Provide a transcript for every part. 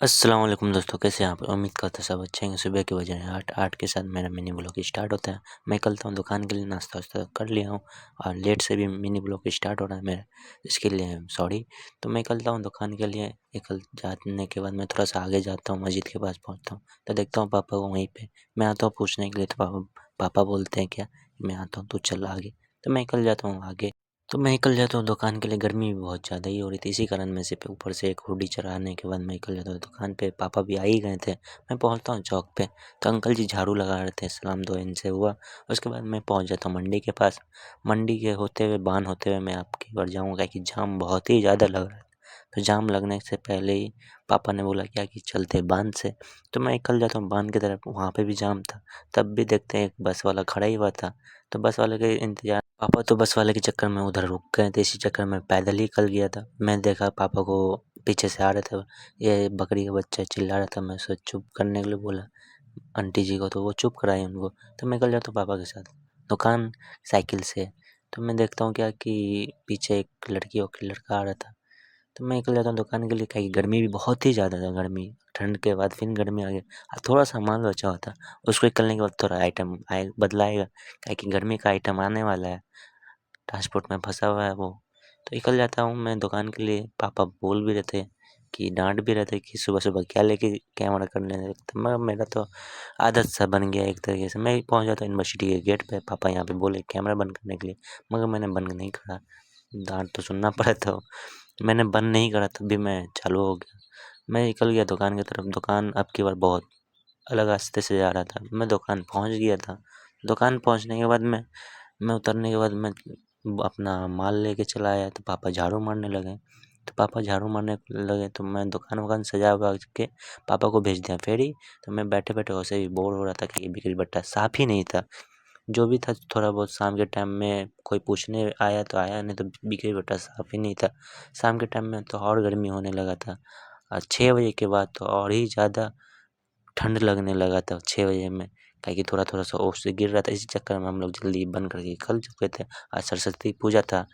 अस्सलाम वालेकुम दोस्तों, कैसे हैं आप? उम्मीद करता हूँ सब अच्छे हैं। सुबह के बजे हैं 8 के साथ मेरा मिनी ब्लॉग स्टार्ट होता है। मैं निकलता हूँ दुकान के लिए, नाश्ता वास्ता कर लिया हूँ और लेट से भी मिनी ब्लॉग स्टार्ट हो रहा है मेरा, इसके लिए सॉरी। तो मैं निकलता हूँ दुकान के लिए, निकल जाने के बाद मैं थोड़ा सा आगे जाता हूँ, मस्जिद के पास पहुँचता हूँ तो देखता हूँ पापा को वहीं पे। मैं आता हूँ पूछने के लिए तो पापा बोलते हैं क्या, मैं आता हूँ तू चल आगे। तो मैं निकल जाता हूँ आगे। तो मैं निकल जाता हूँ दुकान के लिए, गर्मी भी बहुत ज़्यादा ही हो रही थी, इसी कारण मैं सिर्फ ऊपर से एक हुडी चढ़ाने के बाद मैं निकल जाता हूँ दुकान पे। पापा भी आ ही गए थे। मैं पहुँचता हूँ चौक पे, तो अंकल जी झाड़ू लगा रहे थे, सलाम दुआ इनसे हुआ। उसके बाद मैं पहुँच जाता हूँ मंडी के पास। मंडी के होते हुए बान होते हुए मैं आपकी बार जाऊँगा कि जाम बहुत ही ज़्यादा लग रहा है। तो जाम लगने से पहले ही पापा ने बोला क्या कि चलते बांध से। तो मैं निकल जाता हूँ बांध की तरफ, वहाँ पे भी जाम था। तब भी देखते हैं एक बस वाला खड़ा ही हुआ था, तो बस वाले के इंतजार, पापा तो बस वाले के चक्कर में उधर रुक गए थे, इसी चक्कर में पैदल ही निकल गया था। मैं देखा पापा को पीछे से आ रहे थे, ये बकरी का बच्चा चिल्ला रहा था। मैं उसे चुप करने के लिए बोला आंटी जी को, तो वो चुप कराई उनको। तो मैं निकल जाता हूँ पापा के साथ दुकान साइकिल से। तो मैं देखता हूँ क्या कि पीछे एक लड़की और एक लड़का आ रहा था। तो मैं निकल जाता हूँ दुकान के लिए, क्या कि गर्मी भी बहुत ही ज़्यादा था। गर्मी ठंड के बाद फिर गर्मी आ गई और थोड़ा सा माल बचा हुआ था, उसको निकलने के बाद थोड़ा आइटम बदलाएगा, क्या कि गर्मी का आइटम आने वाला है, ट्रांसपोर्ट में फँसा हुआ है वो। तो निकल जाता हूँ मैं दुकान के लिए। पापा बोल भी रहे थे कि डाँट भी रहे थे कि सुबह-सुबह क्या लेके कैमरा करने लगते, मगर मेरा तो आदत सा बन गया एक तरीके से। मैं पहुँच जाता हूँ यूनिवर्सिटी के गेट पे, पापा यहाँ पे बोले कैमरा बंद करने के लिए, मगर मैंने बंद नहीं करा। डाँट तो सुनना पड़ा, तो मैंने बंद नहीं करा, तब भी मैं चालू हो गया। मैं निकल गया दुकान की तरफ। दुकान अब की बार बहुत अलग रास्ते से जा रहा था। मैं दुकान पहुँच गया था। दुकान पहुँचने के बाद मैं उतरने के बाद मैं अपना माल लेके चला आया, तो पापा झाड़ू मारने लगे। तो पापा झाड़ू मारने लगे तो मैं दुकान-वुकान सजा-वजा के पापा को भेज दिया फेरी। तो मैं बैठे-बैठे वैसे ही बोर हो रहा था कि बिक्री बट्टा साफ़ ही नहीं था। जो भी था थोड़ा बहुत शाम के टाइम में कोई पूछने आया तो आया, नहीं तो बिक्री बट्टा साफ़ ही नहीं था। शाम के टाइम में तो और गर्मी होने लगा था और 6 बजे के बाद तो और ही ज़्यादा ठंड लगने लगा था 6 बजे में, क्या कि थोड़ा-थोड़ा सा ओस से गिर रहा था। इसी चक्कर में हम लोग जल्दी बंद करके निकल चुके थे। आज सरस्वती पूजा था,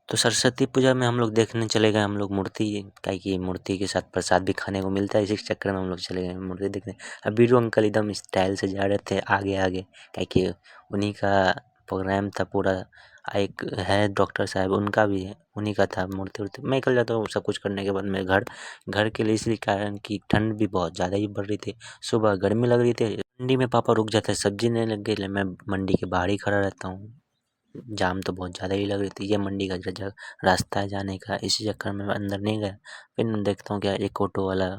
तो सरस्वती पूजा में हम लोग देखने चले गए। हम लोग मूर्ति, क्या कि मूर्ति के साथ प्रसाद भी खाने को मिलता है, इसी चक्कर में हम लोग चले गए मूर्ति देखने। अब बीरू अंकल एकदम स्टाइल से जा रहे थे आगे-आगे, क्या कि उन्हीं का प्रोग्राम था पूरा। एक है डॉक्टर साहब, उनका भी है, उन्हीं का था मूर्ति-वूर्ति। मैं निकल जाता हूँ सब कुछ करने के बाद मैं घर के लिए, इसलिए कारण कि ठंड भी बहुत ज़्यादा ही बढ़ रही थी। सुबह गर्मी लग रही थी। मंडी में पापा रुक जाते हैं सब्जी लेने लग गए, मैं मंडी के बाहर ही खड़ा रहता हूँ। जाम तो बहुत ज़्यादा ही लग रही थी। ये मंडी का रास्ता है जाने का, इसी चक्कर में मैं अंदर नहीं गया। फिर मैं देखता हूँ क्या एक ऑटो वाला